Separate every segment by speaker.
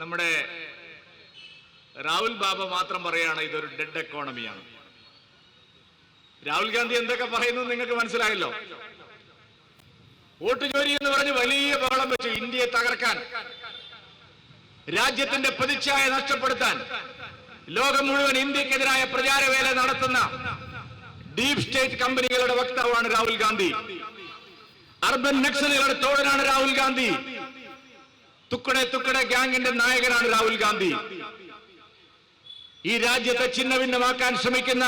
Speaker 1: നമ്മുടെ രാഹുൽ ബാബ മാത്രം പറയാണ് ഇതൊരു ഡെഡ് എക്കോണമിയാണ്. രാഹുൽ ഗാന്ധി എന്തൊക്കെ പറയുന്നു നിങ്ങൾക്ക് മനസ്സിലായല്ലോ. വോട്ട് ചോരി എന്ന് പറഞ്ഞ് വലിയ ബഹളം വെച്ചു. ഇന്ത്യയെ തകർക്കാൻ, രാജ്യത്തിന്റെ പ്രതിച്ഛായ നഷ്ടപ്പെടുത്താൻ, ലോകം മുഴുവൻ ഇന്ത്യക്കെതിരായ പ്രചാരവേല നടത്തുന്ന ഡീപ് സ്റ്റേറ്റ് കമ്പനികളുടെ വക്താവാണ് രാഹുൽ ഗാന്ധി. അർബൻ നക്സലുകളുടെ തോഴനാണ് രാഹുൽ ഗാന്ധി. തുക്കടെ തുക്കടെ ഗ്യാങ്ങിന്റെ നായകനാണ് രാഹുൽ ഗാന്ധി. ഈ രാജ്യത്തെ ഛിന്നഭിന്നമാക്കാൻ ശ്രമിക്കുന്ന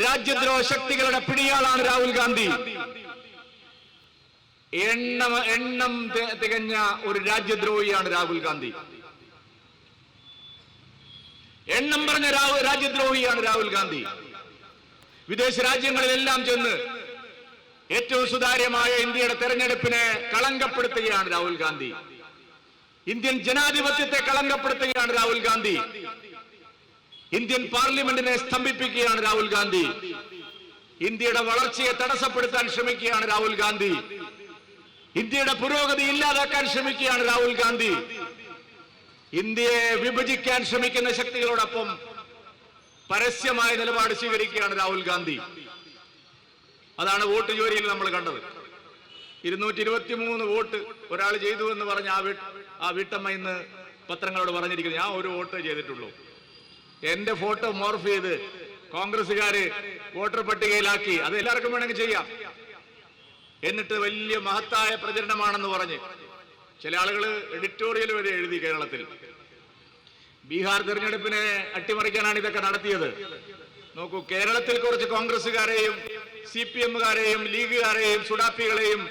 Speaker 1: രാജ്യദ്രോഹ ശക്തികളുടെ പിടിയാളാണ് രാഹുൽ ഗാന്ധി. എണ്ണം തികഞ്ഞ ഒരു രാജ്യദ്രോഹിയാണ് രാഹുൽ ഗാന്ധി. എണ്ണം പറഞ്ഞ രാജ്യദ്രോഹിയാണ് രാഹുൽ ഗാന്ധി. വിദേശ രാജ്യങ്ങളിലെല്ലാം ചെന്ന് ഏറ്റവും സുതാര്യമായ ഇന്ത്യയുടെ തെരഞ്ഞെടുപ്പിനെ കളങ്കപ്പെടുത്തുകയാണ് രാഹുൽ ഗാന്ധി. ഇന്ത്യൻ ജനാധിപത്യത്തെ കളങ്കപ്പെടുത്തുകയാണ് രാഹുൽ ഗാന്ധി. ഇന്ത്യൻ പാർലമെന്റിനെ സ്തംഭിപ്പിക്കുകയാണ് രാഹുൽ ഗാന്ധി. ഇന്ത്യയുടെ വളർച്ചയെ തടസ്സപ്പെടുത്താൻ ശ്രമിക്കുകയാണ് രാഹുൽ ഗാന്ധി. ഇന്ത്യയുടെ പുരോഗതി ഇല്ലാതാക്കാൻ ശ്രമിക്കുകയാണ് രാഹുൽ ഗാന്ധി. ഇന്ത്യയെ വിഭജിക്കാൻ ശ്രമിക്കുന്ന ശക്തികളോടൊപ്പം പരസ്യമായ നിലപാട് സ്വീകരിക്കുകയാണ് രാഹുൽ ഗാന്ധി. അതാണ് വോട്ട് ചോരിയിൽ നമ്മൾ കണ്ടത്. 223 വോട്ട് ഒരാൾ ചെയ്തു എന്ന് പറഞ്ഞ ആ വീട്ടമ്മ ഇന്ന് പത്രങ്ങളോട് പറഞ്ഞിരിക്കുന്നത്, ഞാൻ ഒരു വോട്ട് ചെയ്തിട്ടുള്ളൂ. എന്റെ ഫോട്ടോ മോർഫ് ചെയ്ത് കോൺഗ്രസുകാര് വോട്ടർ പട്ടികയിലാക്കി. അത് എല്ലാവർക്കും വേണമെങ്കിൽ ചെയ്യാം. എന്നിട്ട് വലിയ മഹത്തായ പ്രചരണമാണെന്ന് പറഞ്ഞ് ചില ആളുകൾ എഡിറ്റോറിയൽ വരെ എഴുതി. കേരളത്തിൽ ബീഹാർ തെരഞ്ഞെടുപ്പിനെ അട്ടിമറിക്കാനാണ് ഇതൊക്കെ നടത്തിയത്. നോക്കൂ, കേരളത്തിൽ കുറച്ച് കോൺഗ്രസുകാരെയും CPM-കാരെയും ലീഗുകാരെയും സുഡാപ്പികളെയും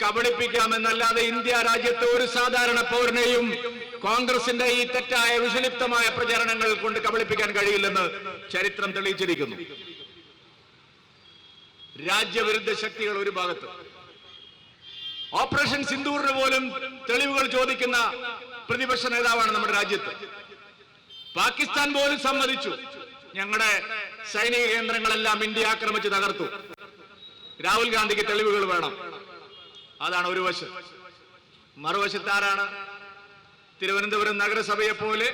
Speaker 1: കബളിപ്പിക്കാമെന്നല്ലാതെ ഇന്ത്യ രാജ്യത്തെ ഒരു സാധാരണ പൗരനെയും കോൺഗ്രസിന്റെ ഈ തെറ്റായ വിഷലിപ്തമായ പ്രചാരണങ്ങൾ കൊണ്ട് കബളിപ്പിക്കാൻ കഴിയില്ലെന്ന് ചരിത്രം തെളിയിച്ചിരിക്കുന്നു. രാജ്യവിരുദ്ധ ശക്തികൾ ഒരു ഭാഗത്ത്, ഓപ്പറേഷൻ സിന്ദൂറിന് പോലും തെളിവുകൾ ചോദിക്കുന്ന പ്രതിപക്ഷ നേതാവാണ് നമ്മുടെ രാജ്യത്ത്. പാകിസ്ഥാൻ പോലും സമ്മതിച്ചു, ഞങ്ങളുടെ സൈനിക കേന്ദ്രങ്ങളെല്ലാം ഇന്ത്യ ആക്രമിച്ച് തകർത്തു, രാഹുൽ ഗാന്ധിക്ക് തെളിവുകൾ വേണം. അതാണ് ഒരു വശം. മറുവശത്ത് ആരാണ്? തിരുവനന്തപുരം നഗരസഭയെ പോലെ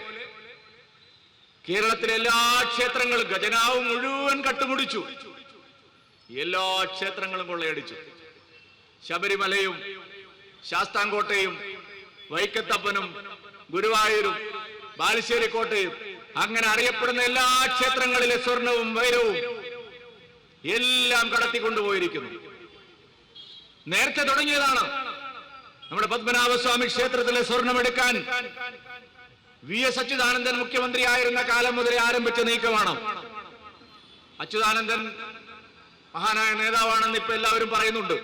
Speaker 1: കേരളത്തിലെ എല്ലാ ക്ഷേത്രങ്ങളും ഖജനാവ് മുഴുവൻ കട്ടുമുടിച്ചു, എല്ലാ ക്ഷേത്രങ്ങളും കൊള്ളയടിച്ചു. ശബരിമലയും ശാസ്താംകോട്ടയും വൈക്കത്തപ്പനും ഗുരുവായൂരും ബാലുശ്ശേരി കോട്ടയും അങ്ങനെ അറിയപ്പെടുന്ന എല്ലാ ക്ഷേത്രങ്ങളിലെ സ്വർണവും വൈരവും എല്ലാം കടത്തിക്കൊണ്ടുപോയിരിക്കുന്നു. നേരത്തെ തുടങ്ങിയതാണ്. നമ്മുടെ പത്മനാഭസ്വാമി ക്ഷേത്രത്തിലെ സ്വർണമെടുക്കാൻ VS അച്യുതാനന്ദൻ മുഖ്യമന്ത്രിയായിരുന്ന കാലം മുതൽ ആരംഭിച്ച നീക്കമാണ്. അച്യുതാനന്ദൻ മഹാനായ നേതാവാണെന്ന് ഇപ്പൊ എല്ലാവരും പറയുന്നുണ്ട്.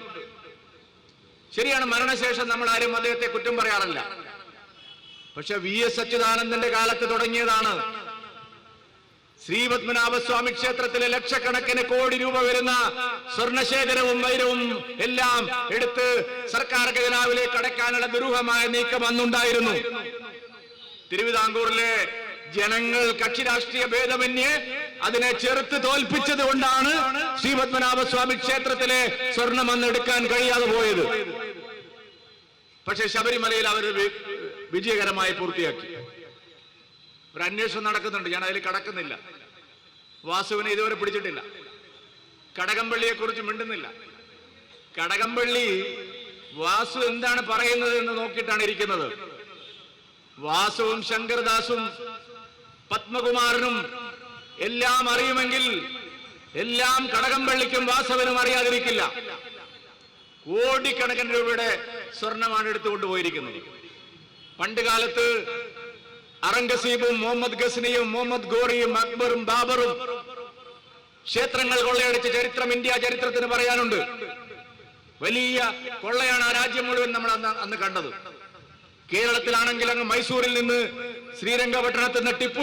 Speaker 1: ശരിയാണ്, മരണശേഷം നമ്മൾ ആരും അദ്ദേഹത്തെ കുറ്റം പറയാറില്ല. പക്ഷെ VS അച്യുതാനന്ദന്റെ കാലത്ത് തുടങ്ങിയതാണ്. ശ്രീ പത്മനാഭസ്വാമി ക്ഷേത്രത്തിലെ ലക്ഷക്കണക്കിന് കോടി രൂപ വരുന്ന സ്വർണശേഖരവും വൈരവും എല്ലാം എടുത്ത് സർക്കാർ ഖജനാവിലേക്ക് അടയ്ക്കാനുള്ള ദുരൂഹമായ നീക്കം അന്നുണ്ടായിരുന്നു. തിരുവിതാംകൂറിലെ ജനങ്ങൾ കക്ഷി രാഷ്ട്രീയ ഭേദമന്യേ അതിനെ ചെറുത്ത് തോൽപ്പിച്ചത് കൊണ്ടാണ് ശ്രീ പത്മനാഭസ്വാമി ക്ഷേത്രത്തിലെ സ്വർണം അന്ന് എടുക്കാൻ കഴിയാതെ പോയത്. പക്ഷെ ശബരിമലയിൽ അവർ വിജയകരമായി പൂർത്തിയാക്കി. ഒരു അന്വേഷണം നടക്കുന്നുണ്ട്, ഞാൻ അതിൽ കടക്കുന്നില്ല. വാസുവിനെ ഇതുവരെ പിടിച്ചിട്ടില്ല. കടകംപള്ളിയെ കുറിച്ച് മിണ്ടുന്നില്ല. കടകംപള്ളി വാസു എന്താണ് പറയുന്നത് എന്ന് നോക്കിയിട്ടാണ് ഇരിക്കുന്നത്. വാസുവും ശങ്കർദാസും പത്മകുമാരനും എല്ലാം അറിയുമെങ്കിൽ എല്ലാം കടകംപള്ളിക്കും വാസവനും അറിയാതിരിക്കില്ല. കോടിക്കണക്കിന് രൂപയുടെ സ്വർണമാണ് എടുത്തുകൊണ്ടുപോയിരിക്കുന്നത്. പണ്ട് കാലത്ത് ഔറംഗസീബും മുഹമ്മദ് ഗസ്നിയും മുഹമ്മദ് ഗോറിയും അക്ബറും ബാബറും ക്ഷേത്രങ്ങൾ കൊള്ളയടിച്ച ചരിത്രം ഇന്ത്യ ചരിത്രത്തിന് പറയാനുണ്ട്. വലിയ കൊള്ളയാണ് ആ രാജ്യം മുഴുവൻ നമ്മൾ അന്ന് കണ്ടത്. കേരളത്തിലാണെങ്കിൽ അങ്ങ് മൈസൂരിൽ നിന്ന് ശ്രീരംഗപട്ടണത്ത് നിന്ന് ടിപ്പു